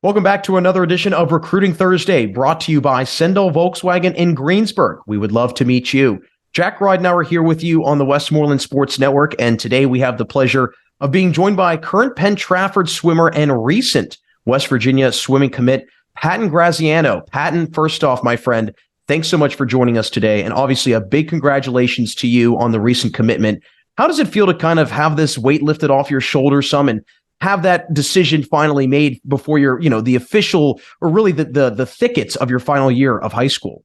Welcome back to another edition of Recruiting Thursday, brought to you by Sendell Volkswagen in Greensburg. We would love to meet you. Jack Ridenour here with you on the Westmoreland Sports Network, and today we have the pleasure of being joined by current Penn-Trafford swimmer and recent West Virginia swimming commit, Patton Graziano. Patton, first off, my friend, thanks so much for joining us today, and obviously a big congratulations to you on the recent commitment. How does it feel to kind of have this weight lifted off your shoulders some and have that decision finally made before your, the official or really the thickets of your final year of high school?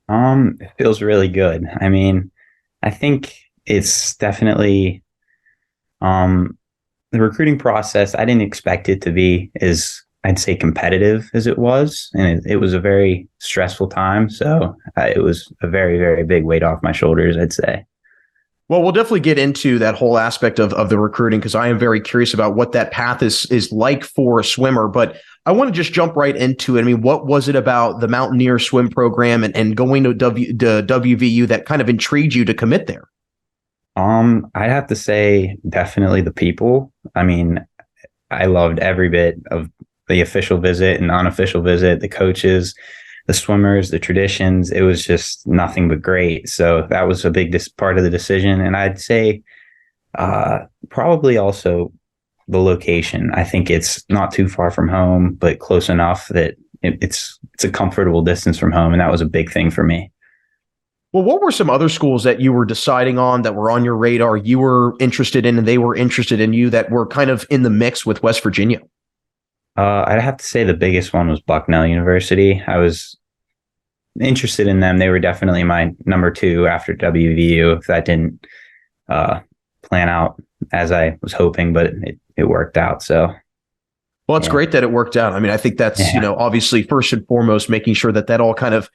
It feels really good. I mean, I think it's definitely the recruiting process. I didn't expect it to be as, I'd say, competitive as it was. And it was a very stressful time. So it was a very, very big weight off my shoulders, I'd say. Well, we'll definitely get into that whole aspect of the recruiting because I am very curious about what that path is like for a swimmer. But I want to just jump right into it. I mean, what was it about the Mountaineer swim program and going to WVU that kind of intrigued you to commit there? I'd have to say definitely the people. I mean, I loved every bit of the official visit and unofficial visit, the coaches, the swimmers, the traditions. It was just nothing but great. So that was a big part of the decision. And I'd say probably also the location. I think it's not too far from home, but close enough that it's a comfortable distance from home. And that was a big thing for me. Well, what were some other schools that you were deciding on that were on your radar, you were interested in, and they were interested in you that were kind of in the mix with West Virginia? I'd have to say the biggest one was Bucknell University. I was interested in them. They were definitely my number two after WVU. If that didn't plan out as I was hoping, but it worked out. So, well, it's great that it worked out. I mean, I think that's, obviously first and foremost, making sure that all kind of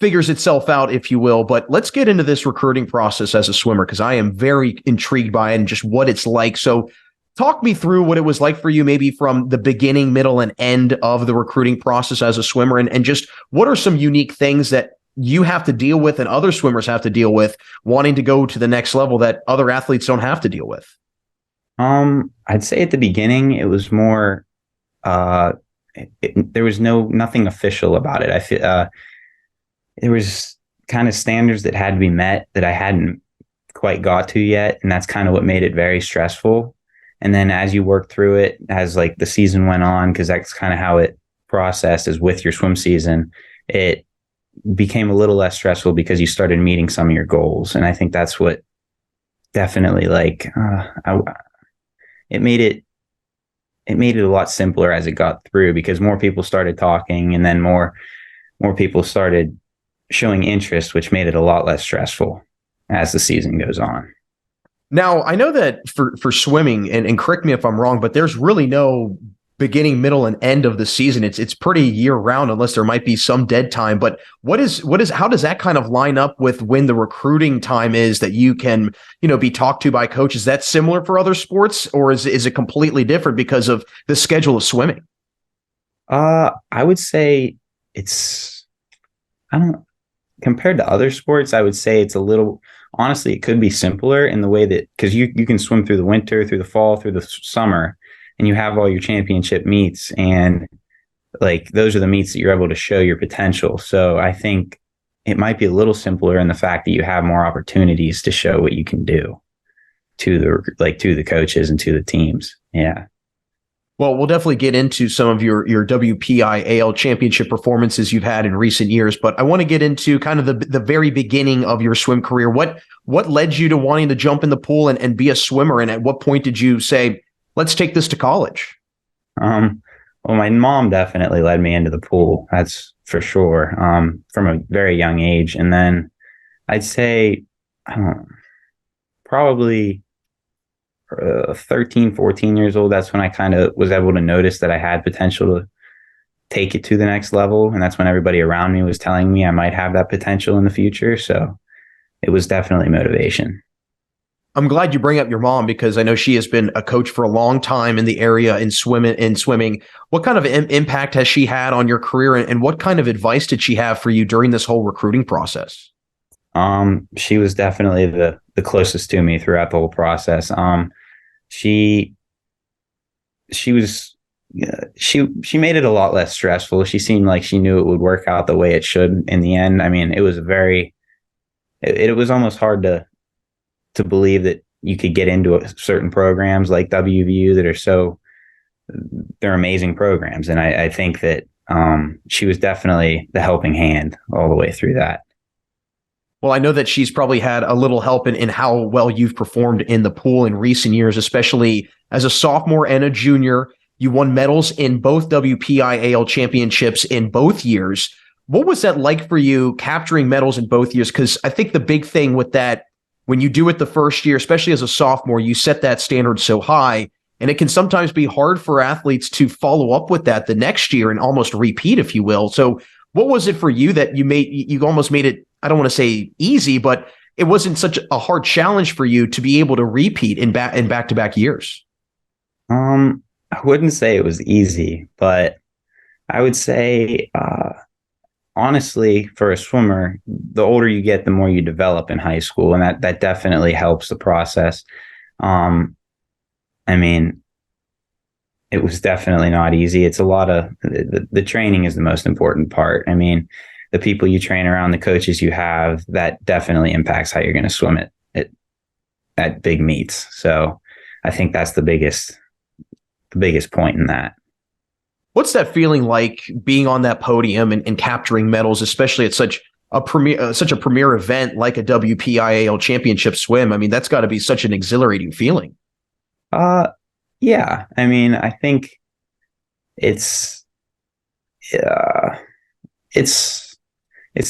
figures itself out, if you will. But let's get into this recruiting process as a swimmer, because I am very intrigued by it and just what it's like. So talk me through what it was like for you, maybe from the beginning, middle, and end of the recruiting process as a swimmer, and just what are some unique things that you have to deal with and other swimmers have to deal with wanting to go to the next level that other athletes don't have to deal with? I'd say at the beginning, it was more, there was nothing official about it. I feel there was kind of standards that had to be met that I hadn't quite got to yet. And that's kind of what made it very stressful. And then as you work through it, as like the season went on, because that's kind of how it processed is with your swim season, it became a little less stressful because you started meeting some of your goals. And I think that's what definitely it made it a lot simpler as it got through, because more people started talking and then more people started showing interest, which made it a lot less stressful as the season goes on. Now, I know that for swimming, and correct me if I'm wrong, but there's really no beginning, middle, and end of the season. It's pretty year round, unless there might be some dead time. But how does that kind of line up with when the recruiting time is that you can, be talked to by coaches? Is that similar for other sports, or is it completely different because of the schedule of swimming? I would say compared to other sports, I would say it's a little, honestly, it could be simpler in the way that, because you can swim through the winter, through the fall, through the summer, and you have all your championship meets, and like those are the meets that you're able to show your potential. So I think it might be a little simpler in the fact that you have more opportunities to show what you can do to the coaches and to the teams. Yeah. Well, we'll definitely get into some of your WPIAL championship performances you've had in recent years, but I want to get into kind of the very beginning of your swim career. What led you to wanting to jump in the pool and be a swimmer? And at what point did you say, let's take this to college? Well, my mom definitely led me into the pool. That's for sure. From a very young age. And then I'd say, probably 13, 14 years old, that's when I kind of was able to notice that I had potential to take it to the next level. And that's when everybody around me was telling me I might have that potential in the future. So it was definitely motivation. I'm glad you bring up your mom, because I know she has been a coach for a long time in the area in swimming. What kind of impact has she had on your career, and what kind of advice did she have for you during this whole recruiting process? She was definitely the closest to me throughout the whole process. She was she made it a lot less stressful. She seemed like she knew it would work out the way it should in the end. I mean, it was it was almost hard to believe that you could get into certain programs like WVU that they're amazing programs. And I think that she was definitely the helping hand all the way through that. Well, I know that she's probably had a little help in how well you've performed in the pool in recent years, especially as a sophomore and a junior. You won medals in both WPIAL championships in both years. What was that like for you capturing medals in both years? Because I think the big thing with that, when you do it the first year, especially as a sophomore, you set that standard so high, and it can sometimes be hard for athletes to follow up with that the next year and almost repeat, if you will. So what was it for you that you almost made it, I don't want to say easy, but it wasn't such a hard challenge for you to be able to repeat in back-to-back years? I wouldn't say it was easy, but I would say, honestly, for a swimmer, the older you get, the more you develop in high school, and that definitely helps the process. I mean, it was definitely not easy. It's a lot of the training is the most important part. I mean, the people you train around, the coaches you have, that definitely impacts how you're going to swim at big meets. So I think that's the biggest point in that. What's that feeling like being on that podium and capturing medals, especially at such a premier event like a WPIAL championship swim? I mean, that's got to be such an exhilarating feeling. Yeah. I mean, I think it's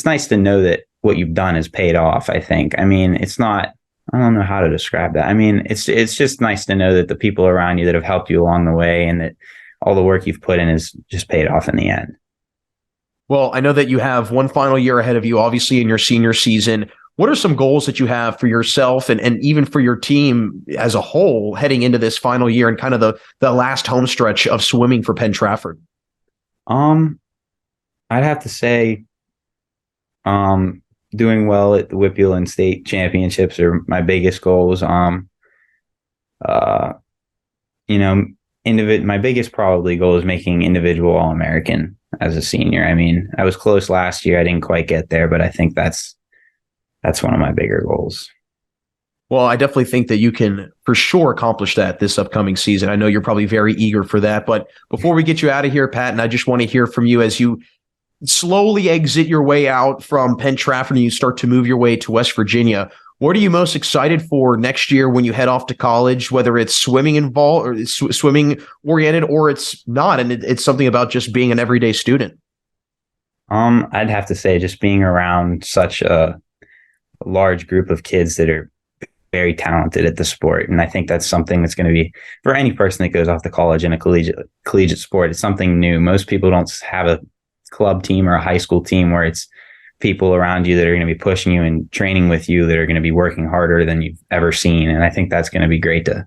nice to know that what you've done has paid off, I think. I mean, I don't know how to describe that. I mean, it's just nice to know that the people around you that have helped you along the way and that all the work you've put in is just paid off in the end. Well, I know that you have one final year ahead of you, obviously, in your senior season. What are some goals that you have for yourself and even for your team as a whole heading into this final year and kind of the last home stretch of swimming for Penn-Trafford? I'd have to say, doing well at the WPIAL and state championships are my biggest goals. My biggest probably goal is making individual All-American as a senior. I mean, I was close last year. I didn't quite get there, but I think that's one of my bigger goals. Well, I definitely think that you can for sure accomplish that this upcoming season. I know you're probably very eager for that. But before we get you out of here, Patton, I just want to hear from you as you slowly exit your way out from Penn-Trafford and you start to move your way to West Virginia. What are you most excited for next year when you head off to college, whether it's swimming involved or swimming oriented or it's not, and it's something about just being an everyday student? I'd have to say just being around such a large group of kids that are very talented at the sport. And I think that's something that's going to be, for any person that goes off to college in a collegiate sport, it's something new. Most people don't have a club team or a high school team where it's people around you that are going to be pushing you and training with you that are going to be working harder than you've ever seen. And I think that's going to be great to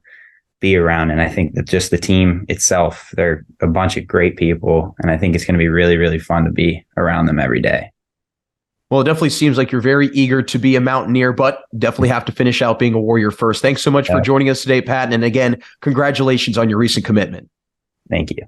be around. And I think that just the team itself, they're a bunch of great people. And I think it's going to be really, really fun to be around them every day. Well, it definitely seems like you're very eager to be a mountaineer, but definitely have to finish out being a warrior first. Thanks so much for joining us today, Patton. And again, congratulations on your recent commitment. Thank you.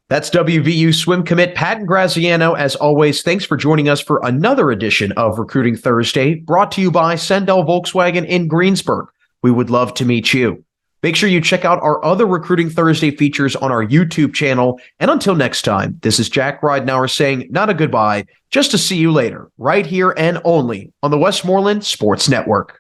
That's WVU swim commit Patton Graziano. As always, thanks for joining us for another edition of Recruiting Thursday, brought to you by Sendell Volkswagen in Greensburg. We would love to meet you. Make sure you check out our other Recruiting Thursday features on our YouTube channel. And until next time, this is Jack Ridenour saying not a goodbye, just to see you later, right here and only on the Westmoreland Sports Network.